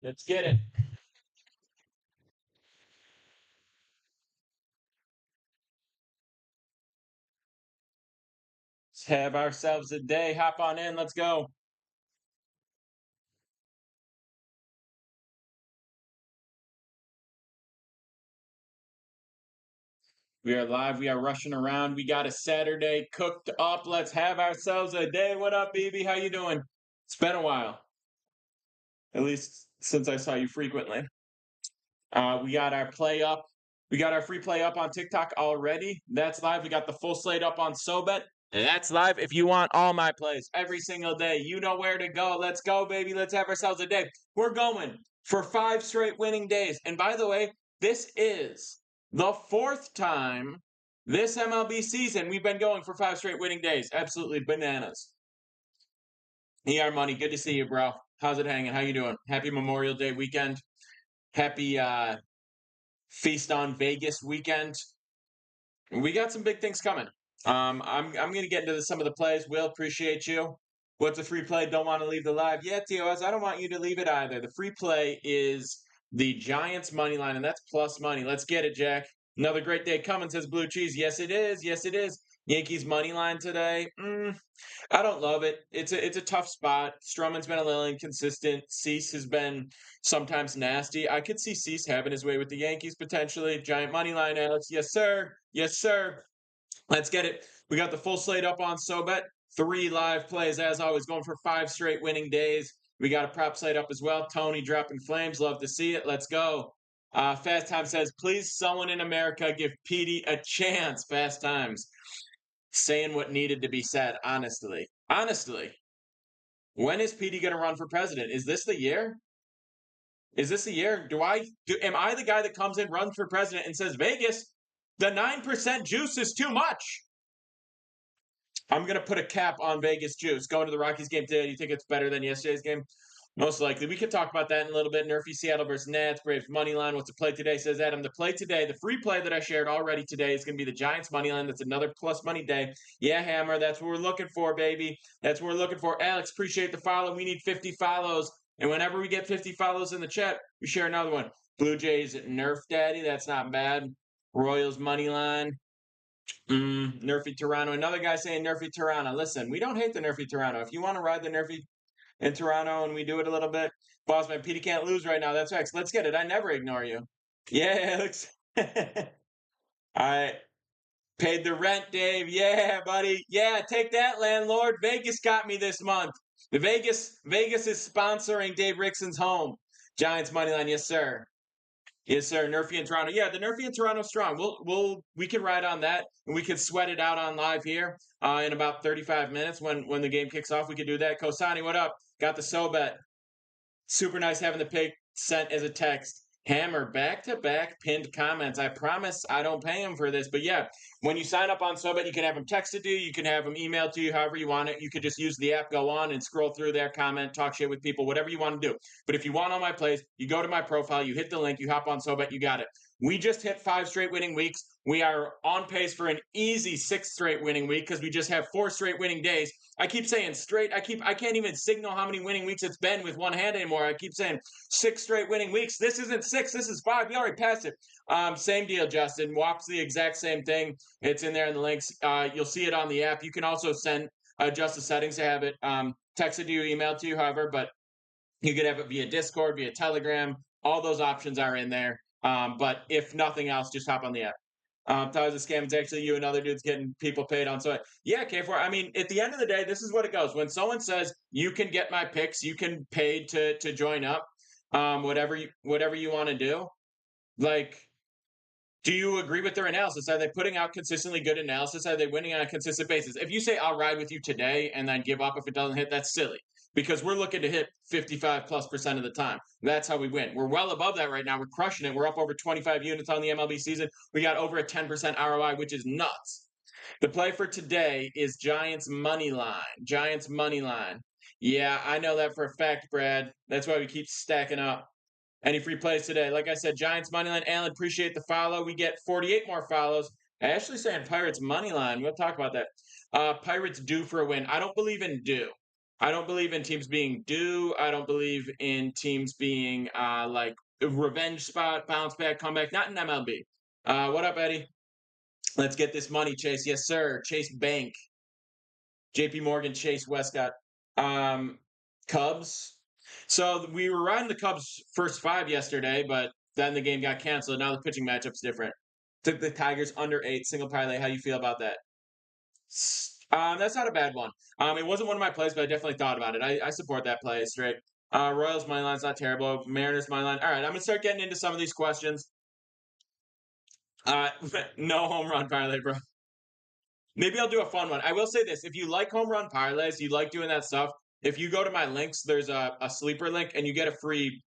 Let's get it. Let's have ourselves a day. Hop on in. Let's go. We are live. We are rushing around. We got a Saturday cooked up. Let's have ourselves a day. What up, BB? How you doing? It's been a while, at least since I saw you frequently. We got our play up. We got our free play up on TikTok already. That's live. We got the full slate up on SoBet. That's live. If you want all my plays every single day, you know where to go. Let's go, baby. Let's have ourselves a day. We're going for 5 straight winning days. And by the way, this is the 4th time this MLB season we've been going for 5 straight winning days. Absolutely bananas. ER Money, good to see you, bro. How's it hanging? How you doing? Happy Memorial Day weekend. Happy Feast on Vegas weekend. We got some big things coming. I'm gonna get into some of the plays. Will, appreciate you. What's a free play? Don't want to leave the live. Yeah, TOS, I don't want you to leave it either. The free play is the Giants money line, and that's plus money. Let's get it, Jack. Another great day coming, says Blue Cheese. Yes, it is. Yes, it is. Yankees money line today. I don't love it. It's a tough spot. Stroman's been a little inconsistent. Cease has been sometimes nasty. I could see Cease having his way with the Yankees potentially. Giant money line, Alex. Yes, sir. Yes, sir. Let's get it. We got the full slate up on SoBet. 3 live plays, as always, going for 5 straight winning days. We got a prop slate up as well. Tony dropping flames. Love to see it. Let's go. Fast Time says, please, someone in America give Petey a chance. Fast Times saying what needed to be said, honestly. Honestly, when is Petey going to run for president? Is this the year? Is this the year? Am I the guy that comes in, runs for president, and says, Vegas, the 9% juice is too much? I'm going to put a cap on Vegas juice. Going to the Rockies game today, do you think it's better than yesterday's game? Most likely. We could talk about that in a little bit. Nerfy Seattle versus Nats. Braves money line. What's the play today? Says Adam. The play today, the free play that I shared already today is going to be the Giants money line. That's another plus money day. Yeah, Hammer. That's what we're looking for, baby. That's what we're looking for. Alex, appreciate the follow. We need 50 follows. And whenever we get 50 follows in the chat, we share another one. Blue Jays Nerf Daddy. That's not bad. Royals money line. Nerfy Toronto. Another guy saying Nerfy Toronto. Listen, we don't hate the Nerfy Toronto. If you want to ride the Nerfy in Toronto and we do it a little bit, Bossman, Petey can't lose right now. That's right. Let's get it. I never ignore you. Yeah, Alex. I paid the rent, Dave. Yeah, buddy. Yeah, take that, landlord. Vegas got me this month. The Vegas is sponsoring Dave Rickson's home. Giants money line, yes, sir. Yes, sir. Nerfy and Toronto. Yeah, the Nerfy and Toronto strong. We can ride on that, and we can sweat it out on live here in about 35 minutes when the game kicks off. We could do that. Kosani, what up? Got the SoBet. Super nice having the pick sent as a text. Hammer, back-to-back pinned comments. I promise I don't pay him for this. But yeah, when you sign up on SoBet, you can have them texted to you. You can have them emailed to you, however you want it. You could just use the app, go on and scroll through there, comment, talk shit with people, whatever you want to do. But if you want all my plays, you go to my profile, you hit the link, you hop on SoBet, you got it. We just hit 5 straight winning weeks. We are on pace for an easy 6th straight winning week because we just have 4 straight winning days. I keep saying straight. I can't even signal how many winning weeks it's been with one hand anymore. I keep saying 6 straight winning weeks. This isn't 6. This is 5. We already passed it. Same deal, Justin. WAP's the exact same thing. It's in there in the links. You'll see it on the app. You can also adjust the settings to have it texted to you, emailed to you, however. But you could have it via Discord, via Telegram. All those options are in there. But if nothing else, just hop on the app. Thought it was a scam. It's actually you and other dudes getting people paid on. So yeah, K4. I mean, at the end of the day, this is what it goes. When someone says you can get my picks, you can pay to join up, whatever you want to do. Like, do you agree with their analysis? Are they putting out consistently good analysis? Are they winning on a consistent basis? If you say I'll ride with you today and then give up if it doesn't hit, that's silly. Because we're looking to hit 55+% of the time. That's how we win. We're well above that right now. We're crushing it. We're up over 25 units on the MLB season. We got over a 10% ROI, which is nuts. The play for today is Giants money line. Giants money line. Yeah, I know that for a fact, Brad. That's why we keep stacking up. Any free plays today? Like I said, Giants money line. Alan, appreciate the follow. We get 48 more follows. Ashley saying Pirates money line. We'll talk about that. Pirates due for a win. I don't believe in due. I don't believe in teams being due. I don't believe in teams being like a revenge spot, bounce back, comeback. Not in MLB. What up, Eddie? Let's get this money, Chase. Yes, sir. Chase Bank, J.P. Morgan, Chase Westcott. Um, Cubs. So we were riding the Cubs first five yesterday, but then the game got canceled. Now the pitching matchup's different. Took the Tigers under 8, single parlay. How you feel about that? That's not a bad one. It wasn't one of my plays, but I definitely thought about it. I support that play straight. Royals money line's not terrible. Mariners money line. All right, I'm gonna start getting into some of these questions. Uh, no home run parlay, bro. Maybe I'll do a fun one. I will say this: if you like home run parlays, you like doing that stuff. If you go to my links, there's a sleeper link, and you get a free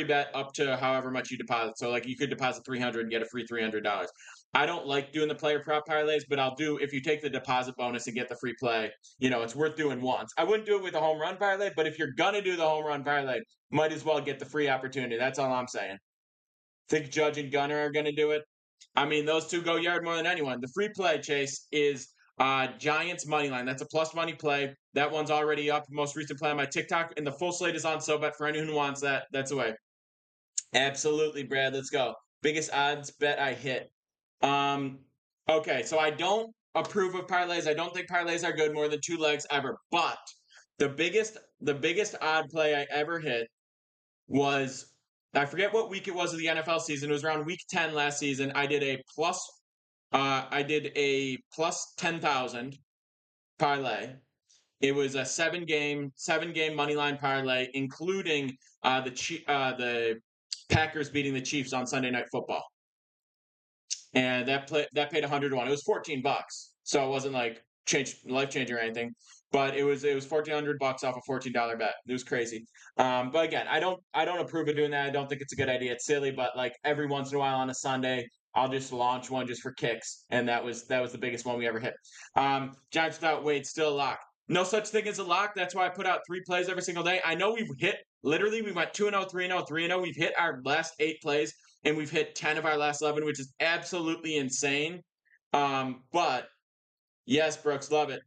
bet up to however much you deposit. So like you could deposit 300 and get a free $300. I don't like doing the player prop parlays, but I'll do if you take the deposit bonus and get the free play. It's worth doing once. I wouldn't do it with a home run parlay, but if you're gonna do the home run parlay, might as well get the free opportunity. That's all I'm saying. Think Judge and Gunner are gonna do it. I mean, those two go yard more than anyone. The free play, Chase, is Giants money line. That's a plus money play. That one's already up. Most recent play on my TikTok, and the full slate is on SoBet for anyone who wants that. That's away. Absolutely, Brad. Let's go. Biggest odds bet I hit. Um, okay, so I don't approve of parlays. I don't think parlays are good more than two legs ever. But the biggest odd play I ever hit was I forget what week it was of the NFL season. It was around week 10 last season. I did a plus 10,000 parlay. It was a seven game money line parlay, including the Packers beating the Chiefs on Sunday Night Football, and that paid 100 to 1. It was $14, so it wasn't like life changing or anything, but it was $1,400 off a $14 bet. It was crazy. But again, I don't approve of doing that. I don't think it's a good idea. It's silly, but like every once in a while on a Sunday, I'll just launch one just for kicks, and that was the biggest one we ever hit. Giants without Wade still a lock. No such thing as a lock. That's why I put out 3 plays every single day. I know we've hit literally. We went 2-0, 3-0, 3-0. We've hit our last 8 plays, and we've hit 10 of our last 11, which is absolutely insane. But yes, Brooks, love it.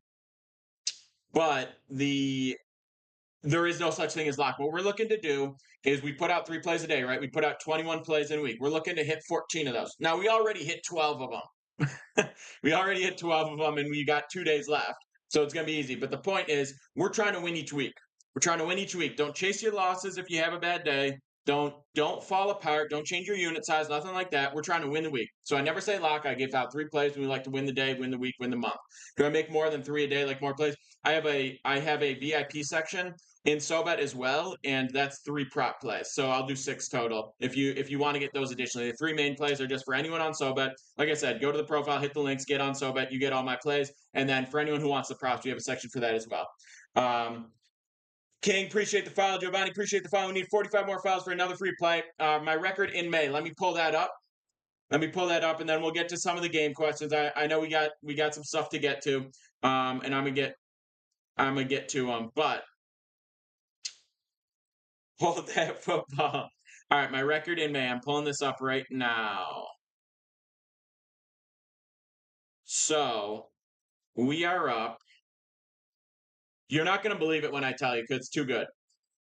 But there is no such thing as lock. What we're looking to do is we put out 3 plays a day, right? We put out 21 plays in a week. We're looking to hit 14 of those. Now we already hit 12 of them. We already hit 12 of them, and we got 2 days left. So it's going to be easy. But the point is, we're trying to win each week. We're trying to win each week. Don't chase your losses if you have a bad day. Don't fall apart. Don't change your unit size. Nothing like that. We're trying to win the week. So I never say lock. I give out 3 plays, and we like to win the day, win the week, win the month. Do I make more than 3 a day? Like more plays? I have a VIP section in SoBet as well, and that's 3 prop plays. So I'll do 6 total. If you want to get those additionally, the 3 main plays are just for anyone on SoBet. Like I said, go to the profile, hit the links, get on SoBet, you get all my plays, and then for anyone who wants the props, we have a section for that as well. King, appreciate the file. Giovanni, appreciate the file. We need 45 more files for another free play. My record in May. Let me pull that up. And then we'll get to some of the game questions. I know we got some stuff to get to, and I'm gonna get to them. But hold that football. All right, my record in May. I'm pulling this up right now. So we are up. You're not going to believe it when I tell you because it's too good.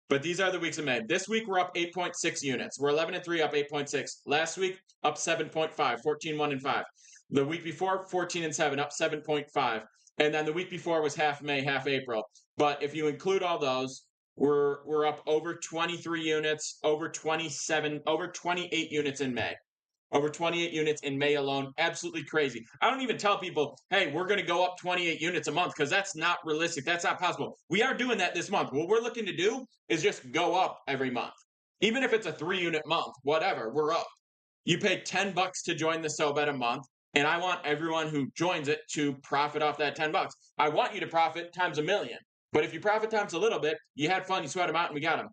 But these are the weeks of May. This week, we're up 8.6 units. We're 11-3, up 8.6. Last week, up 7.5, 14-1-5. The week before, 14-7, up 7.5. And then the week before was half May, half April. But if you include all those, we're up over 23 units, over 28 units in May. Over 28 units in May alone. Absolutely crazy. I don't even tell people, hey, we're going to go up 28 units a month because that's not realistic. That's not possible. We are doing that this month. What we're looking to do is just go up every month. Even if it's a 3-unit month, whatever, we're up. You pay $10 to join the SoBet a month, and I want everyone who joins it to profit off that $10. I want you to profit times a million. But if you profit times a little bit, you had fun, you sweat them out, and we got them.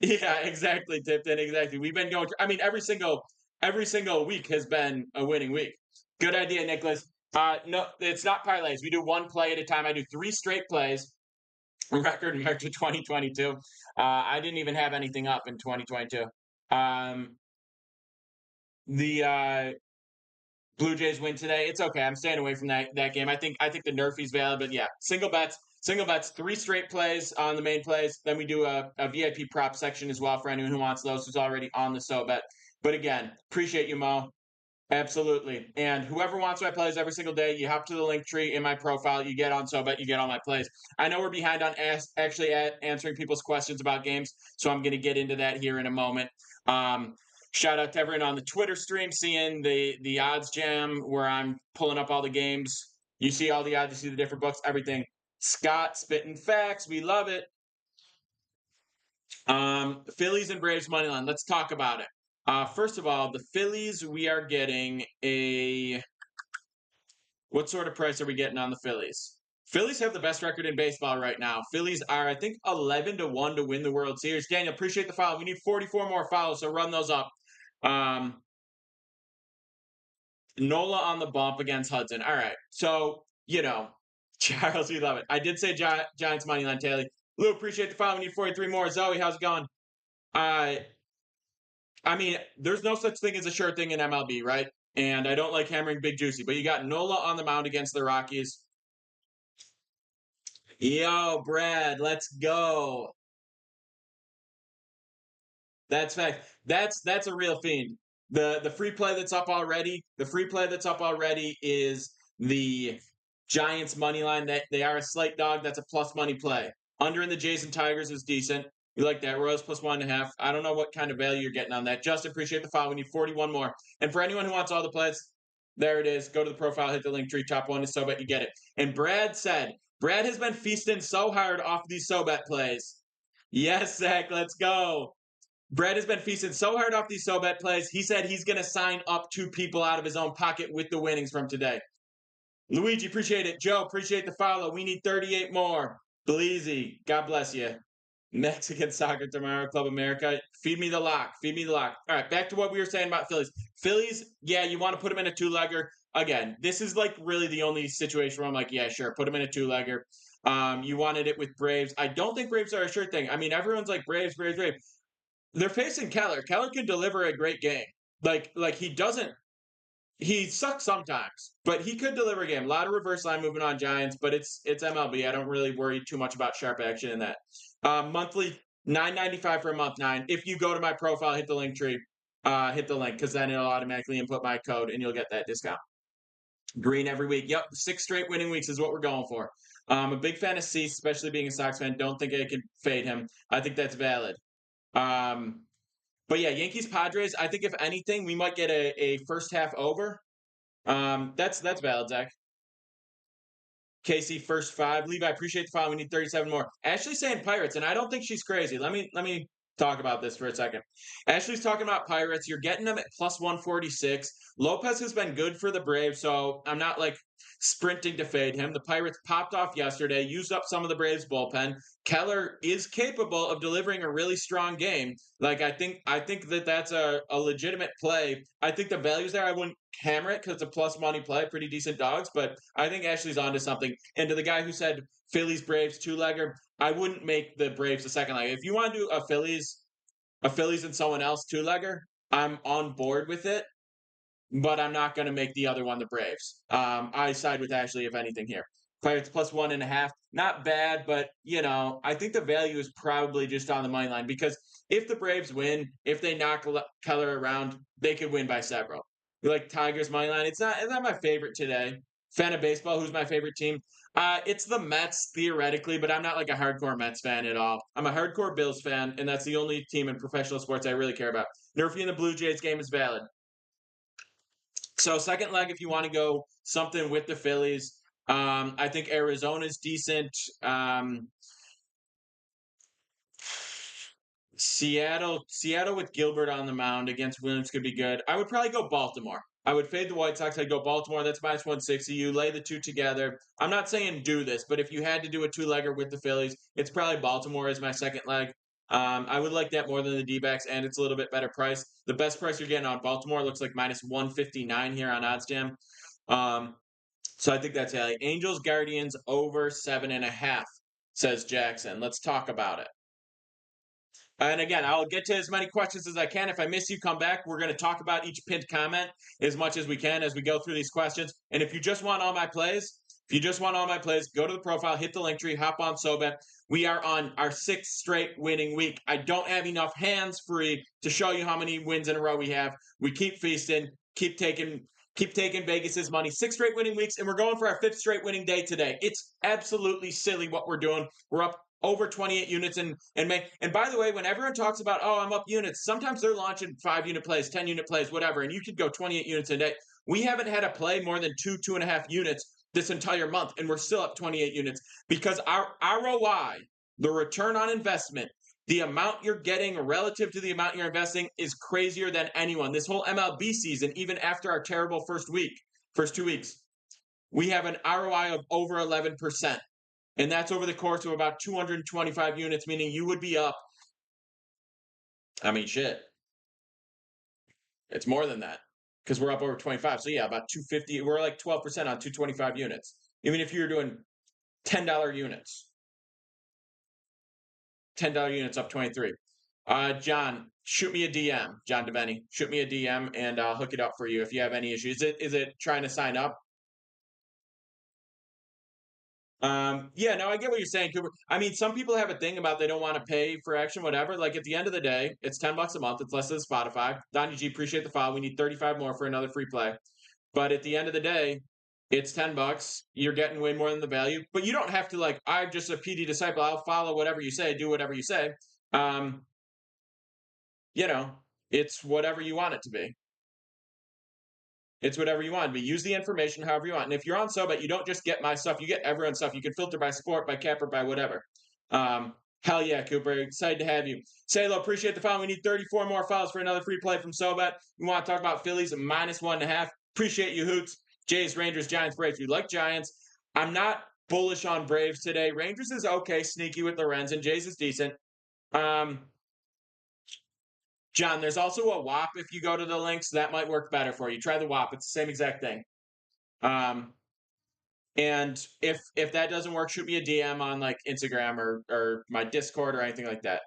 Yeah, exactly, Tipton. Exactly. We've been going. I mean, every single week has been a winning week. Good idea, Nicholas. No, it's not parlays. We do 1 play at a time. I do 3 straight plays. Record March of 2022. I didn't even have anything up in 2022. The Blue Jays win today. It's okay. I'm staying away from that game. I think the Nerfies valid, but yeah, single bets. Single bets, 3 straight plays on the main plays. Then we do a VIP prop section as well for anyone who wants those who's already on the so bet. But again, appreciate you, Mo. Absolutely. And whoever wants my plays every single day, you hop to the link tree in my profile. You get on SoBet, you get all my plays. I know we're behind on answering people's questions about games, so I'm going to get into that here in a moment. Shout out to everyone on the Twitter stream, seeing the odds jam where I'm pulling up all the games. You see all the odds, you see the different books, everything. Scott spitting facts, we love it. Phillies and Braves money line. Let's talk about it. First of all, the Phillies, we are getting what sort of price are we getting on the Phillies? Phillies have the best record in baseball right now. Phillies are, I think, 11-1 to win the World Series. Daniel, appreciate the follow. We need 44 more follows, so run those up. Nola on the bump against Hudson. All right. So, Charles, we love it. I did say Giants money line, Taylor. Lou, appreciate the follow. We need 43 more. Zoe, how's it going? I mean, there's no such thing as a sure thing in MLB, right? And I don't like hammering Big Juicy, but you got Nola on the mound against the Rockies. Yo, Brad, let's go. That's fact. That's a real fiend. The free play that's up already. The free play that's up already is the Giants money line. That they are a slight dog. That's a plus money play. Under in the Jays and Tigers is decent. You like that. Royals plus 1.5. I don't know what kind of value you're getting on that. Just appreciate the follow. We need 41 more. And for anyone who wants all the plays, there it is. Go to the profile, hit the link tree, top one is SoBet, you get it. And Brad has been feasting so hard off these SoBet plays. Yes, Zach, let's go. Brad has been feasting so hard off these SoBet plays. He said he's going to sign up 2 people out of his own pocket with the winnings from today. Luigi, appreciate it. Joe, appreciate the follow. We need 38 more. Bleezy, God bless you. Mexican Soccer Tomorrow, Club America. Feed me the lock. Feed me the lock. All right, back to what we were saying about Phillies. Phillies, yeah, you want to put them in a 2-legger. Again, this is like really the only situation where I'm like, yeah, sure, put them in a 2-legger. You wanted it with Braves. I don't think Braves are a sure thing. I mean, everyone's like Braves. They're facing Keller. Keller can deliver a great game. Like he doesn't. He sucks sometimes, but he could deliver a game. A lot of reverse line movement on Giants, but it's MLB. I don't really worry too much about sharp action in that. Monthly $9.95 for a month 9. If you go to my profile, hit the link tree, hit the link because then it'll automatically input my code and you'll get that discount. Green every week. Yep, 6 straight winning weeks is what we're going for. I'm a big fan of Cease, especially being a Sox fan. Don't think I can fade him. I think that's valid. But yeah, Yankees Padres. I think if anything, we might get a first half over. That's valid, Zach. Casey, first 5. Levi, appreciate the follow. We need 37 more. Ashley's saying Pirates, and I don't think she's crazy. Let me talk about this for a second. Ashley's talking about Pirates. You're getting them at plus 146. Lopez has been good for the Braves, so I'm not like sprinting to fade him. The Pirates popped off yesterday, used up some of the Braves bullpen. Keller is capable of delivering a really strong game. Like I think that's a legitimate play. I think the value's there. I wouldn't hammer it because it's a plus money play, pretty decent dogs, but I think Ashley's onto something. And to the guy who said Phillies Braves 2-legger, I wouldn't make the Braves the second leg. If you want to do a Phillies and someone else 2-legger, I'm on board with it, but I'm not going to make the other one the Braves. I side with Ashley if anything here. Pirates plus 1.5, not bad, but I think the value is probably just on the money line because if the Braves win, if they knock Keller around, they could win by several. You like Tigers money line? It's not my favorite today. Fan of baseball, who's my favorite team? It's the Mets theoretically, but I'm not like a hardcore Mets fan at all. I'm a hardcore Bills fan, and that's the only team in professional sports I really care about. Nerfy in the Blue Jays game is valid. So second leg, if you want to go something with the Phillies, I think Arizona's decent. Seattle with Gilbert on the mound against Williams could be good. I would probably go Baltimore. I would fade the White Sox. I'd go Baltimore. That's minus 160. You lay the 2 together. I'm not saying do this, but if you had to do a 2-legger with the Phillies, it's probably Baltimore as my second leg. I would like that more than the D-backs, and it's a little bit better price. The best price you're getting on Baltimore looks like minus 159 here on OddsJam. So I think that's it. Angels Guardians over 7.5, says Jackson. Let's talk about it. And again, I'll get to as many questions as I can. If I miss you, come back. We're going to talk about each pinned comment as much as we can as we go through these questions. And if you just want all my plays, If you just want all my plays, go to the profile, hit the link tree, hop on SoBet. We are on our 6th straight winning week. I don't have enough hands free to show you how many wins in a row we have. We keep feasting, keep taking Vegas's money. 6 straight winning weeks, and we're going for our 5th straight winning day today. It's absolutely silly what we're doing. We're up over 28 units in May. And by the way, when everyone talks about, oh, I'm up units, sometimes they're launching 5-unit plays, 10-unit plays, whatever, and you could go 28 units a day. We haven't had a play more than 2.5 units this entire month, and we're still up 28 units because our ROI, the return on investment, the amount you're getting relative to the amount you're investing is crazier than anyone. This whole MLB season, even after our terrible first 2 weeks, we have an ROI of over 11%. And that's over the course of about 225 units, meaning you would be up. I mean, shit. It's more than that because we're up over 25. So yeah, about 250. We're like 12% on 225 units. Even if you're doing $10 units. $10 units up 23. John, shoot me a DM. John DeBenny, shoot me a DM and I'll hook it up for you if you have any issues. Is it trying to sign up? Yeah, no, I get what you're saying, Cooper. I mean, some people have a thing about they don't want to pay for action, whatever. Like at the end of the day, it's $10 a month. It's less than Spotify. Donnie G, appreciate the follow. We need 35 more for another free play. But at the end of the day, it's $10. You're getting way more than the value. But you don't have to like, I'm just a PD disciple. I'll follow whatever you say, do whatever you say. You know, it's whatever you want it to be. It's whatever you want. But use the information however you want. And if you're on SoBet, you don't just get my stuff. You get everyone's stuff. You can filter by sport, by capper, by whatever. Hell yeah, Cooper. Excited to have you. Salo, appreciate the follow. We need 34 more follows for another free play from SoBet. We want to talk about Phillies -1.5. Appreciate you, Hoots. Jays, Rangers, Giants, Braves. We like Giants. I'm not bullish on Braves today. Rangers is okay, sneaky with Lorenzen. Jays is decent. John, there's also a WAP if you go to the links. That might work better for you. Try the WAP. It's the same exact thing. And if that doesn't work, shoot me a DM on like Instagram or my Discord or anything like that.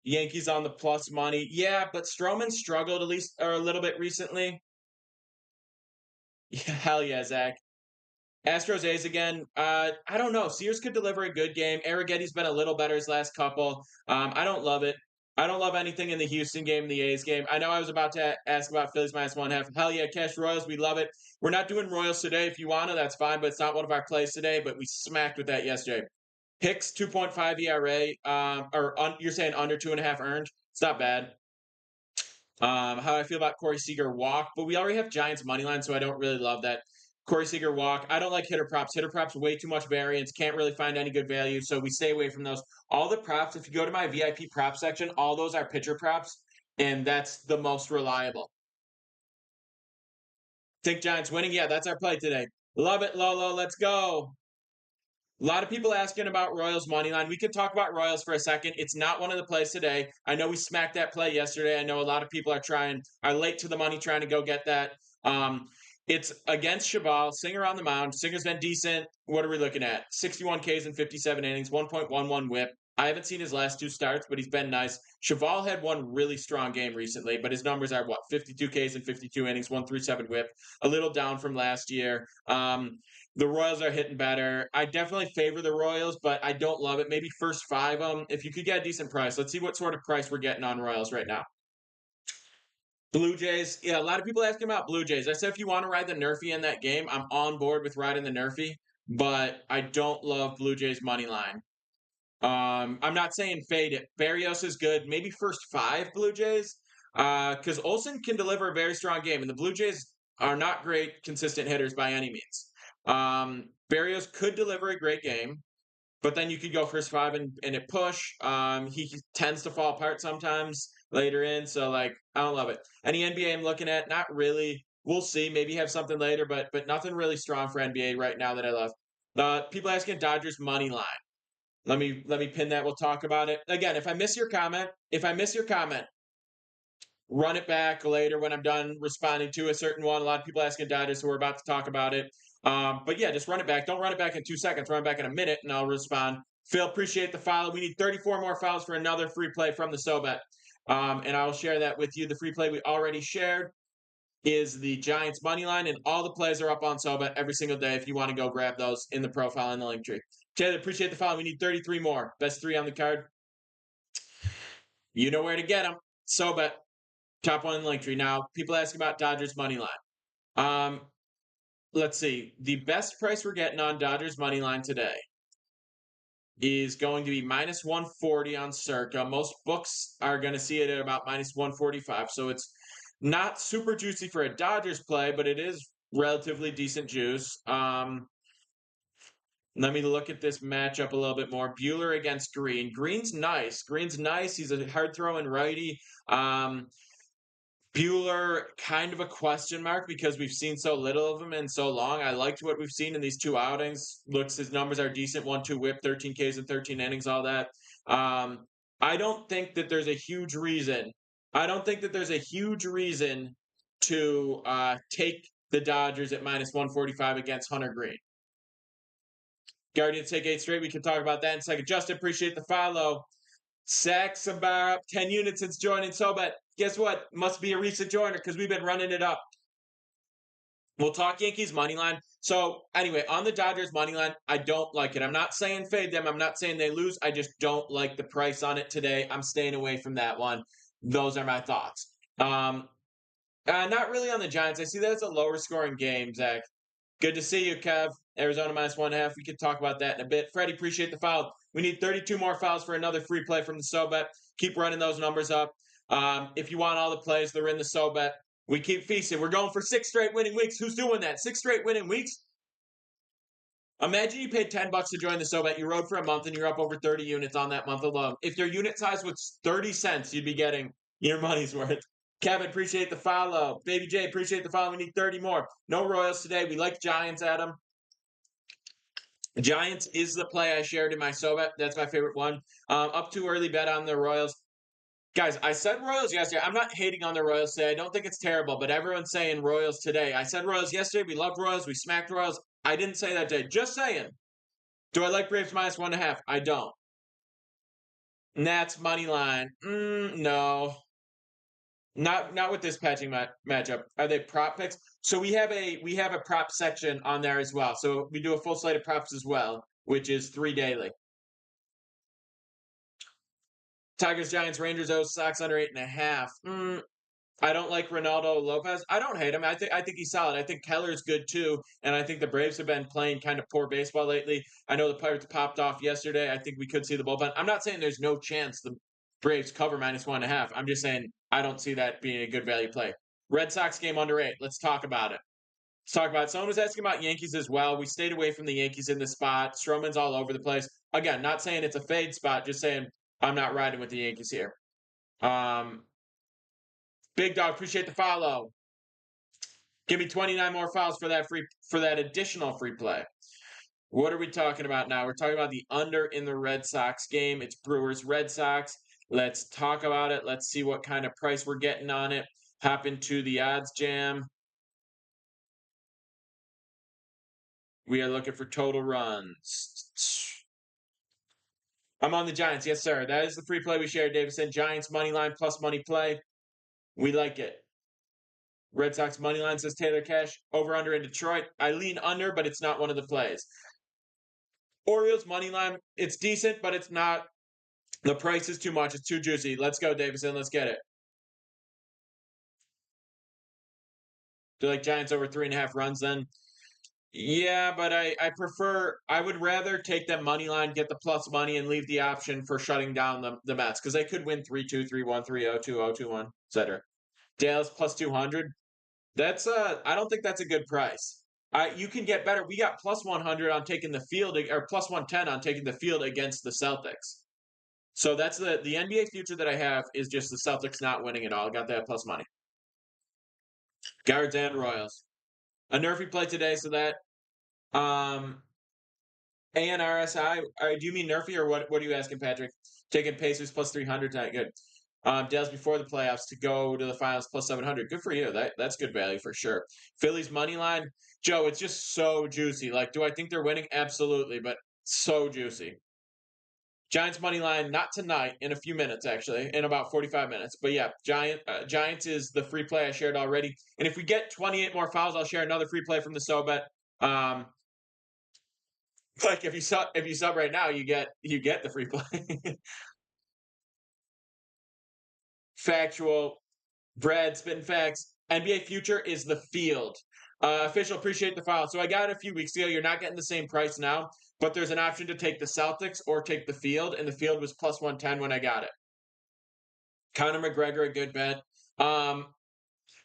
Yankees on the plus money. Yeah, but Stroman struggled at least or a little bit recently. Yeah, hell yeah, Zach. Astros A's again. I don't know. Sears could deliver a good game. Arrigetti's been a little better his last couple. I don't love it. I don't love anything in the Houston game, the A's game. I know I was about to ask about Phillies -1.5. Hell yeah, cash Royals. We love it. We're not doing Royals today. If you want to, that's fine, but it's not one of our plays today. But we smacked with that yesterday. Picks 2.5 ERA. You're saying under 2.5 earned. It's not bad. How I feel about Corey Seager walk, but we already have Giants money line, so I don't really love that. Corey Seager walk. I don't like hitter props. Hitter props way too much variance. Can't really find any good value, so we stay away from those. All the props, if you go to my VIP prop section, all those are pitcher props, and that's the most reliable. Think Giants winning? Yeah, that's our play today. Love it, Lolo. Let's go. A lot of people asking about Royals money line. We could talk about Royals for a second. It's not one of the plays today. I know we smacked that play yesterday. I know a lot of people are late to the money trying to go get that. It's against Cheval. Singer on the mound. Singer's been decent. What are we looking at? 61 Ks in 57 innings, 1.11 whip. I haven't seen his last 2 starts, but he's been nice. Cheval had one really strong game recently, but his numbers are 52 Ks in 52 innings, 1.37 whip. A little down from last year. The Royals are hitting better. I definitely favor the Royals, but I don't love it. Maybe first 5 if you could get a decent price. Let's see what sort of price we're getting on Royals right now. Blue Jays. Yeah, a lot of people asking about Blue Jays. I said if you want to ride the Nerfy in that game, I'm on board with riding the Nerfy, but I don't love Blue Jays money line. I'm not saying fade it. Barrios is good. Maybe first 5 Blue Jays, because Olsen can deliver a very strong game, and the Blue Jays are not great consistent hitters by any means. Barrios could deliver a great game, but then you could go first 5 and it push. He tends to fall apart sometimes later in, so like I don't love it. Any NBA I'm looking at, not really. We'll see. Maybe have something later, but nothing really strong for NBA right now that I love. People asking Dodgers money line. Let me pin that. We'll talk about it again. If I miss your comment, run it back later when I'm done responding to a certain one. A lot of people asking Dodgers, so we're about to talk about it. But yeah, just run it back. Don't run it back in 2 seconds. Run it back in a minute, and I'll respond. Phil, appreciate the follow. We need 34 more follows for another free play from the SoBet. And I'll share that with you. The free play we already shared. is the Giants money line, and all the plays are up on SoBet every single day if you want to go grab those in the profile in the link tree. Taylor, appreciate the follow. We need 33 more. Best 3 on the card. You know where to get them. SoBet, top 1 in the link tree. Now, people ask about Dodgers money line. Let's see. The best price we're getting on Dodgers money line today is going to be minus 140 on Circa. Most books are going to see it at about minus 145. So it's not super juicy for a Dodgers play, but it is relatively decent juice. Let me look at this matchup a little bit more. Buehler against Green. Green's nice. He's a hard throwing righty. Buehler, kind of a question mark because we've seen so little of him in so long. I liked what we've seen in these 2 outings. His numbers are decent. 1-2 whip, 13 Ks in 13 innings, all that. I don't think that there's a huge reason. To take the Dodgers at minus 145 against Hunter Green. Guardians take 8 straight. We can talk about that in a second. Justin, appreciate the follow. Saxabar up 10 units since joining SoBet. Guess what? Must be a recent joiner because we've been running it up. We'll talk Yankees money line. So anyway, on the Dodgers money line, I don't like it. I'm not saying fade them. I'm not saying they lose. I just don't like the price on it today. I'm staying away from that one. Those are my thoughts. Not really on the Giants. I see that it's a lower scoring game, Zach. Good to see you, Kev. Arizona minus 1.5. We could talk about that in a bit. Freddie, appreciate the foul. We need 32 more fouls for another free play from the SoBet. Keep running those numbers up. If you want all the plays, they're in the SoBet. We keep feasting. We're going for 6 straight winning weeks. Who's doing that? 6 straight winning weeks? Imagine you paid $10 to join the SoBet. You rode for a month and you're up over 30 units on that month alone. If your unit size was 30 cents, you'd be getting your money's worth. Kevin, appreciate the follow. Baby J, appreciate the follow. We need 30 more. No Royals today. We like Giants, Adam. Giants is the play I shared in my SoBet. That's my favorite one. Up too early bet on the Royals. Guys, I said Royals yesterday. I'm not hating on the Royals today. I don't think it's terrible, but everyone's saying Royals today. I said Royals yesterday. We love Royals. We smacked Royals. I didn't say that today. Just saying. Do I like Braves minus 1.5? I don't. Nats money line. No. Not with this patching matchup. Are they prop picks? So we have a prop section on there as well. So we do a full slate of props as well, which is 3 daily. Tigers, Giants, Rangers, O's, Sox under 8.5. I don't like Ronaldo Lopez. I don't hate him. I think he's solid. I think Keller's good too, and I think the Braves have been playing kind of poor baseball lately. I know the Pirates popped off yesterday. I think we could see the bullpen. I'm not saying there's no chance the Braves cover minus 1.5. I'm just saying I don't see that being a good value play. Red Sox game under 8. Let's talk about it. Someone was asking about Yankees as well. We stayed away from the Yankees in this spot. Stroman's all over the place. Again, not saying it's a fade spot, just saying I'm not riding with the Yankees here. Big Dog, appreciate the follow. Give me 29 more fouls for that additional free play. What are we talking about now? We're talking about the under in the Red Sox game. It's Brewers Red Sox. Let's talk about it. Let's see what kind of price we're getting on it. Hop into the odds jam. We are looking for total runs. I'm on the Giants. Yes, sir. That is the free play we shared, Davison. Giants money line plus money play. We like it. Red Sox money line says Taylor Cash. Over under in Detroit. I lean under, but it's not one of the plays. Orioles money line. It's decent, but it's not. The price is too much. It's too juicy. Let's go, Davison. Let's get it. Do you like Giants over 3.5 runs then? Yeah, but I would rather take that money line, get the plus money, and leave the option for shutting down the Mets because they could win 3-2, 3-1, 3-0, 2-0, 2-1, etc. Dallas plus 200. I don't think that's a good price. You can get better. We got plus 100 on taking the field, or plus 110 on taking the field against the Celtics. So that's the NBA future that I have is just the Celtics not winning at all. I got that plus money. Guards and Royals. A nerfy play today, so that ANRSI. Do you mean nerfy or what are you asking, Patrick? Taking Pacers plus 300 tonight. Good. Dallas before the playoffs to go to the finals plus 700. Good for you. That's good value for sure. Phillies money line. Joe, it's just so juicy. Like, do I think they're winning? Absolutely, but so juicy. Giants money line, not tonight, in a few minutes, actually, in about 45 minutes. But yeah, Giants is the free play I shared already. And if we get 28 more fouls, I'll share another free play from the SoBet. Like if you sub right now, you get the free play. Factual, Brad spitting facts. NBA future is the field. Official, appreciate the file. So I got it a few weeks ago. You're not getting the same price now, but there's an option to take the Celtics or take the field, and the field was plus 110 when I got it. Conor McGregor, a good bet. Um,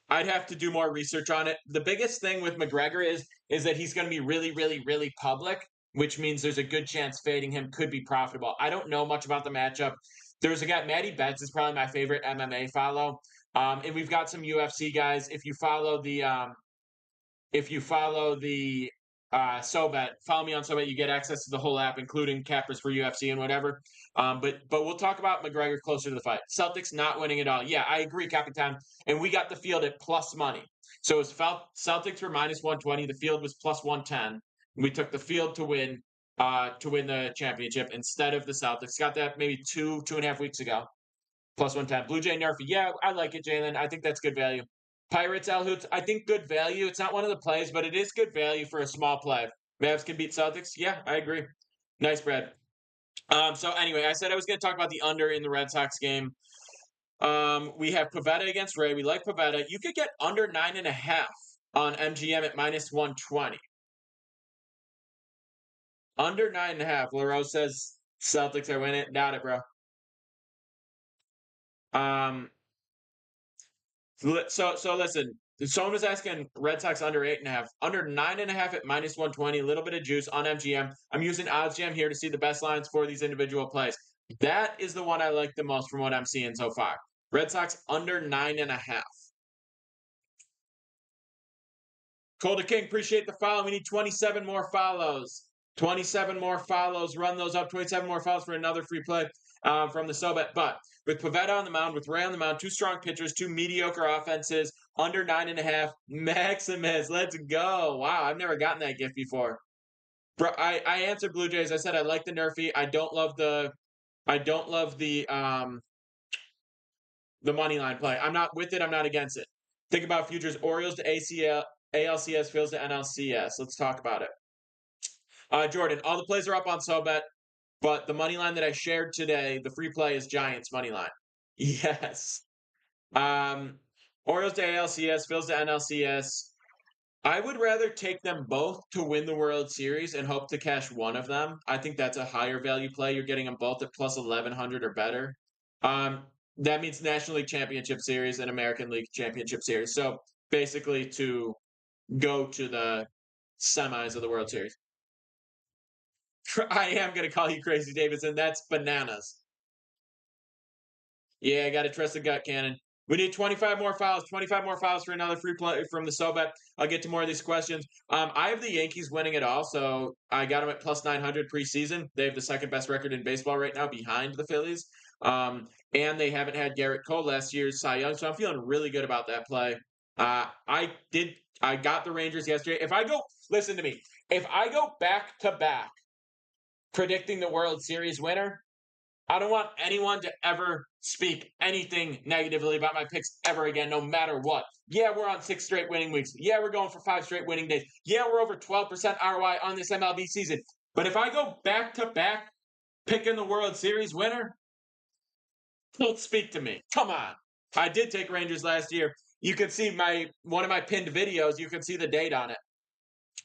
I'd have to do more research on it. The biggest thing with McGregor is that he's going to be really, really, really public, which means there's a good chance fading him could be profitable. I don't know much about the matchup. There's a guy, Matty Betts is probably my favorite MMA follow. And we've got some UFC guys. If you follow the SoBet, follow me on SoBet, you get access to the whole app, including cappers for UFC and whatever. But we'll talk about McGregor closer to the fight. Celtics not winning it all. Yeah, I agree, Capitan. And we got the field at plus money. So as Celtics were minus 120, the field was plus 110. We took the field to win the championship instead of the Celtics. Got that maybe 2.5 weeks ago. Plus 110. Blue Jay Nerfy. Yeah, I like it, Jalen. I think that's good value. Pirates, Al Hoots. I think good value. It's not one of the plays, but it is good value for a small play. Mavs can beat Celtics. Yeah, I agree. Nice, Brad. So anyway, I said I was going to talk about the under in the Red Sox game. We have Pavetta against Ray. We like Pavetta. You could get under 9.5 on MGM at minus 120. Under 9.5. LaRose says Celtics are winning. Doubt it, bro. So listen. Someone was asking Red Sox under 8.5, under 9.5 at minus 120. A little bit of juice on MGM. I'm using OddsJam here to see the best lines for these individual plays. That is the one I like the most from what I'm seeing so far. Red Sox under 9.5. Colder King, appreciate the follow. We need 27 more follows. 27 more follows. Run those up. 27 more follows for another free play from the SoBet. But with Pavetta on the mound, with Ray on the mound, two strong pitchers, two mediocre offenses, under 9.5. Maximus, let's go. Wow, I've never gotten that gift before. Bro, I answered Blue Jays. I said I like the Nerfy. I don't love the money line play. I'm not with it. I'm not against it. Think about futures. Orioles to ALCS, Phils to NLCS. Let's talk about it. Jordan, all the plays are up on SoBet, but the money line that I shared today, the free play is Giants money line. Yes. Orioles to ALCS, Phils to NLCS. I would rather take them both to win the World Series and hope to cash one of them. I think that's a higher value play. You're getting them both at plus 1,100 or better. That means National League Championship Series and American League Championship Series. So basically to go to the semis of the World Series. I am going to call you Crazy Davidson. That's bananas. Yeah, I got to trust the gut cannon. We need 25 more files. 25 more files for another free play from the SoBet. I'll get to more of these questions. I have the Yankees winning it all, so I got them at plus 900 preseason. They have the second best record in baseball right now behind the Phillies. And they haven't had Garrett Cole last year's Cy Young, so I'm feeling really good about that play. I got the Rangers yesterday. Listen to me. If I go back to back predicting the World Series winner, I don't want anyone to ever speak anything negatively about my picks ever again, no matter what. Yeah, we're on 6 straight winning weeks. Yeah, we're going for 5 straight winning days. Yeah, we're over 12% ROI on this MLB season. But if I go back to back picking the World Series winner, don't speak to me. Come on. I did take Rangers last year. You can see one of my pinned videos. You can see the date on it.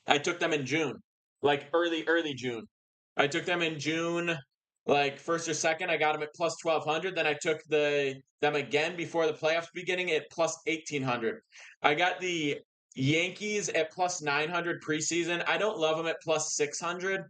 I took them in June, like early June. I took them in June, like first or second. I got them at plus 1,200. Then I took them again before the playoffs beginning at plus 1,800. I got the Yankees at plus 900 preseason. I don't love them at plus 600.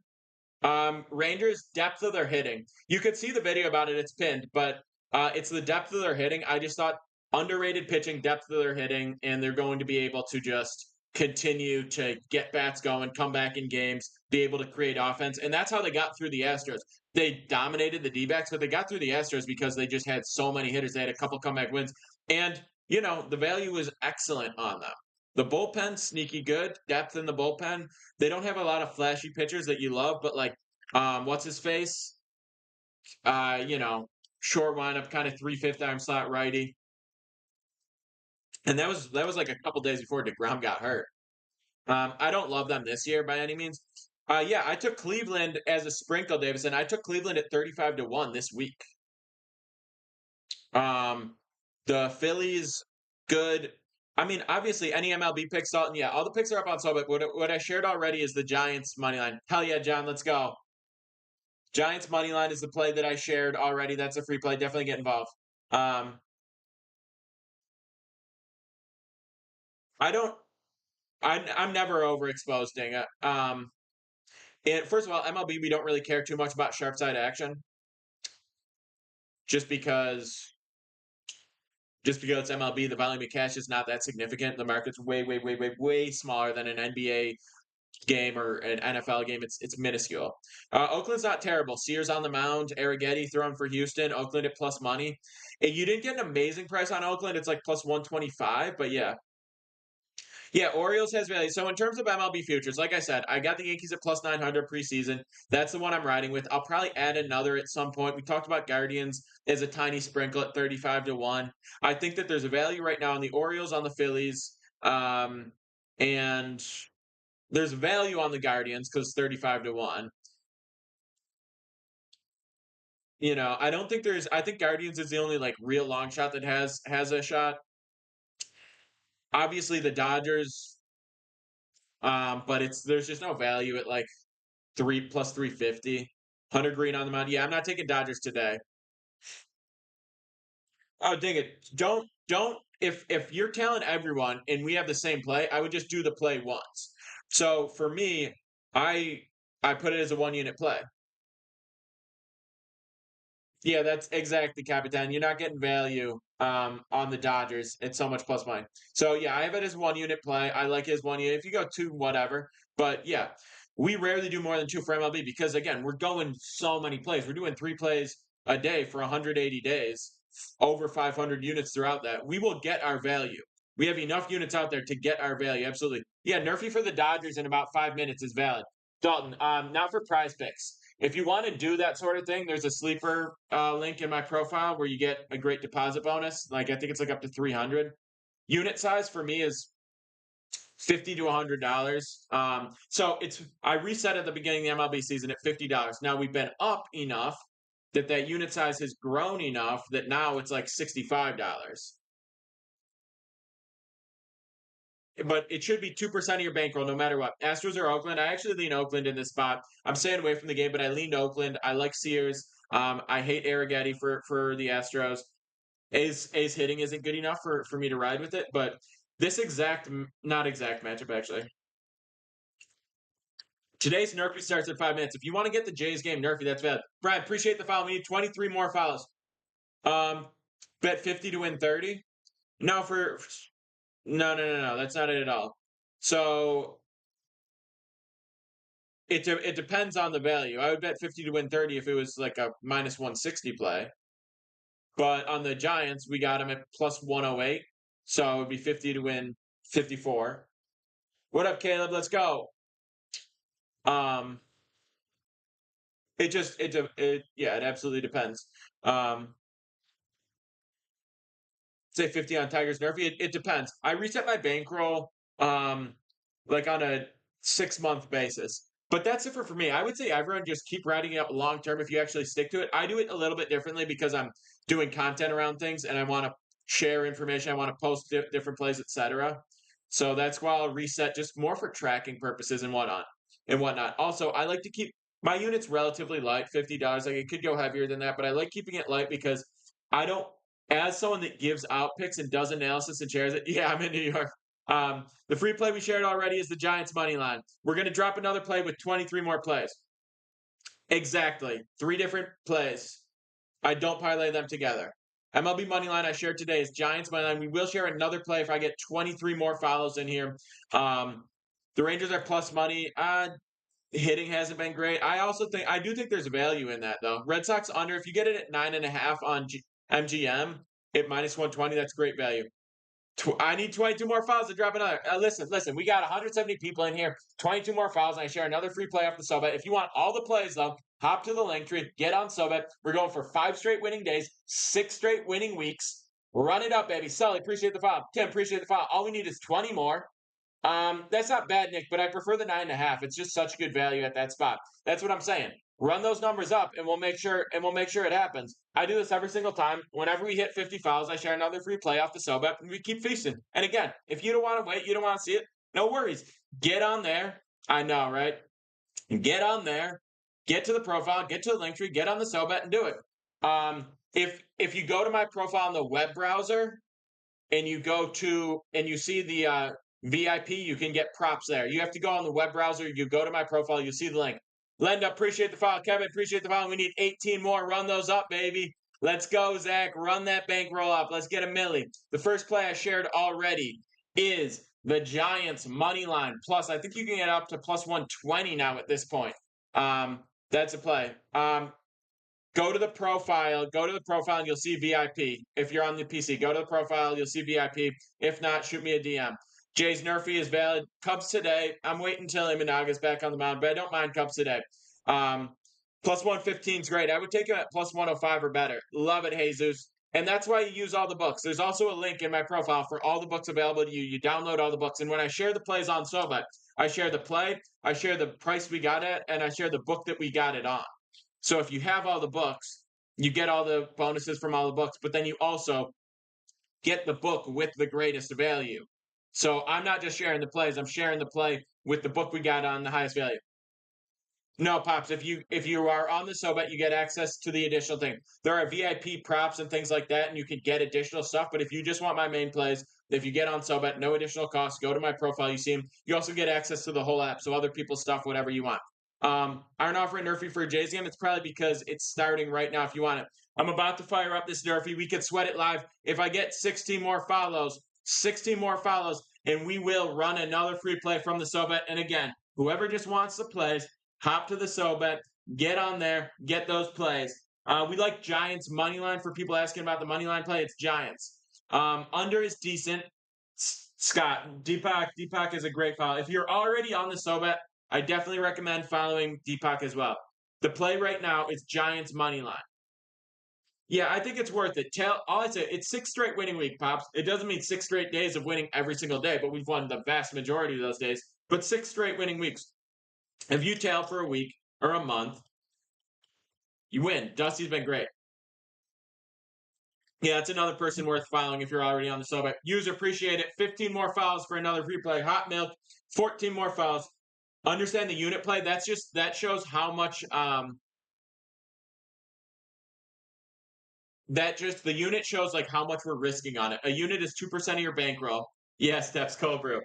Rangers, depth of their hitting. You could see the video about it. It's pinned, but it's the depth of their hitting. I just thought underrated pitching, depth of their hitting, and they're going to be able to just continue to get bats going, come back in games, be able to create offense. And that's how they got through the Astros. They dominated the D-backs, but they got through the Astros because they just had so many hitters. They had a couple comeback wins. And, the value was excellent on them. The bullpen, sneaky good. Depth in the bullpen. They don't have a lot of flashy pitchers that you love, but what's his face? You know, short windup, kind of 3/5 arm slot righty. And that was like a couple days before DeGrom got hurt. I don't love them this year by any means. Yeah, I took Cleveland as a sprinkle, Davison. I took Cleveland at 35-1 this week. Um, the Phillies, good. I mean, obviously, any MLB picks, Dalton. Yeah, all the picks are up on Subway. What I shared already is the Giants money line. Hell yeah, John, let's go. Giants money line is the play that I shared already. That's a free play. Definitely get involved. Um, I don't. I'm never overexposing it. And first of all, MLB, we don't really care too much about sharp side action, just because it's MLB, the volume of cash is not that significant. The market's way, way, way, way, way smaller than an NBA game or an NFL game. It's minuscule. Oakland's not terrible. Sears on the mound, Arrighetti throwing for Houston. Oakland at plus money. You didn't get an amazing price on Oakland. It's like plus 125, but yeah. Yeah, Orioles has value. So in terms of MLB futures, like I said, I got the Yankees at plus 900 preseason. That's the one I'm riding with. I'll probably add another at some point. We talked about Guardians as a tiny sprinkle at 35-1. I think that there's a value right now on the Orioles, on the Phillies, and there's value on the Guardians because 35-1. You know, I don't think there's. I think Guardians is the only like real long shot that has a shot. Obviously, the Dodgers, but there's just no value at like three plus 350. Hunter Green on the mound. Yeah, I'm not taking Dodgers today. Oh, dang it! Don't. If you're telling everyone and we have the same play, I would just do the play once. So for me, I I put it as a 1 unit play. Yeah, that's exactly Capitan. You're not getting value on the Dodgers. It's so much plus money. So yeah, I have it as 1 unit play. I like it as 1 unit. If you go two, whatever. But yeah, we rarely do more than two for MLB because again, we're going so many plays. We're doing 3 plays a day for 180 days, over 500 units throughout that. We will get our value. We have enough units out there to get our value. Absolutely. Yeah, Nerfy for the Dodgers in about 5 minutes is valid. Dalton, not for prize picks. If you want to do that sort of thing, there's a sleeper link in my profile where you get a great deposit bonus. Like I think it's like up to 300. Unit size for me is $50 to $100. So I reset at the beginning of the MLB season at $50. Now we've been up enough that unit size has grown enough that now it's like $65. But it should be 2% of your bankroll no matter what. Astros or Oakland. I actually lean Oakland in this spot. I'm staying away from the game, but I lean Oakland. I like Sears. I hate Arrighetti for the Astros. A's hitting isn't good enough for me to ride with it, but this not exact matchup actually. Today's Nerfy starts at 5 minutes. If you want to get the Jays game Nerfy, that's valid. Brad, appreciate the follow. We need 23 more follows. Bet 50 to win 30. No, no. That's not it at all. So it depends on the value. I would bet 50 to win 30 if it was like a minus 160 play. But on the Giants, we got them at plus 108. So it would be 50 to win 54. What up, Caleb? Let's go. Um, it absolutely depends. Say 50 on Tigers Nerfy. It depends. I reset my bankroll like on a 6 month basis. But that's it for me. I would say everyone just keep riding it up long term if you actually stick to it. I do it a little bit differently because I'm doing content around things and I want to share information. I want to post different plays, etc. So that's why I'll reset just more for tracking purposes and whatnot. Also, I like to keep my units relatively light, $50. Like it could go heavier than that, but I like keeping it light because I don't as someone that gives out picks and does analysis and shares it. Yeah, I'm in New York. The free play we shared already is the Giants money line. We're going to drop another play with 23 more plays. Exactly. 3 different plays. I don't parlay them together. MLB money line I shared today is Giants money line. We will share another play if I get 23 more follows in here. The Rangers are plus money. Hitting hasn't been great. I do think there's value in that though. Red Sox under. If you get it at 9.5 on MGM at minus 120, that's great value. I need 22 more files to drop another. Listen. We got 170 people in here. 22 more files, and I share another free play off the sub. If you want all the plays, though, hop to the link tree, get on SoBet. We're going for 5 straight winning days, 6 straight winning weeks. Run it up, baby. Sully, appreciate the follow. Tim, appreciate the follow. All we need is 20 more. That's not bad, Nick, but I prefer the 9.5. It's just such good value at that spot. That's what I'm saying. Run those numbers up, and we'll make sure it happens. I do this every single time. Whenever we hit 50 fouls, I share another free play off the SoBet, and we keep feasting. And again, if you don't want to wait, you don't want to see it, no worries. Get on there. I know, right? Get on there. Get to the profile. Get to the link tree. Get on the SoBet and do it. If you go to my profile in the web browser, and you go to and you see the VIP, you can get props there. You have to go on the web browser. You go to my profile. You see the link. Lenda, appreciate the follow. Kevin, appreciate the follow. We need 18 more. Run those up, baby. Let's go, Zach. Run that bankroll up. Let's get a milli. The first play I shared already is the Giants money line. Plus, I think you can get up to plus 120 now at this point. That's a play. Go to the profile, and you'll see VIP. If you're on the PC, go to the profile, you'll see VIP. If not, shoot me a DM. Jay's Nerfy is valid. Cubs today. I'm waiting until Imanaga's back on the mound, but I don't mind Cubs today. Plus 115 is great. I would take him at plus 105 or better. Love it, Jesus. And that's why you use all the books. There's also a link in my profile for all the books available to you. You download all the books. And when I share the plays on SoBet, I share the play, I share the price we got it, and I share the book that we got it on. So if you have all the books, you get all the bonuses from all the books, but then you also get the book with the greatest value. So I'm not just sharing the plays, I'm sharing the play with the book we got on the highest value. No, Pops, if you are on the SoBet, you get access to the additional thing. There are VIP props and things like that, and you can get additional stuff. But if you just want my main plays, if you get on SoBet, no additional cost, go to my profile, you see them. You also get access to the whole app, so other people's stuff, whatever you want. Aren't offering Nerfy for a Jays game. It's probably because it's starting right now if you want it. I'm about to fire up this Nerfy. We could sweat it live. If I get 16 more follows, and we will run another free play from the SoBet. And again, whoever just wants the plays, hop to the SoBet, get on there, get those plays. We like Giants money line for people asking about the money line play. It's Giants. Under is decent. Scott, Deepak is a great follow. If you're already on the SoBet, I definitely recommend following Deepak as well. The play right now is Giants money line. Yeah, I think it's worth it. All I say, it's 6 straight winning week, Pops. It doesn't mean 6 straight days of winning every single day, but we've won the vast majority of those days. But 6 straight winning weeks. If you tail for a week or a month, you win. Dusty's been great. Yeah, it's another person worth following if you're already on the SoBet. User, appreciate it. 15 more follows for another free play. Hot milk, 14 more follows. Understand the unit play. That shows how much the unit shows like how much we're risking on it. A unit is 2% of your bankroll. Yeah, Steps Cold Brew.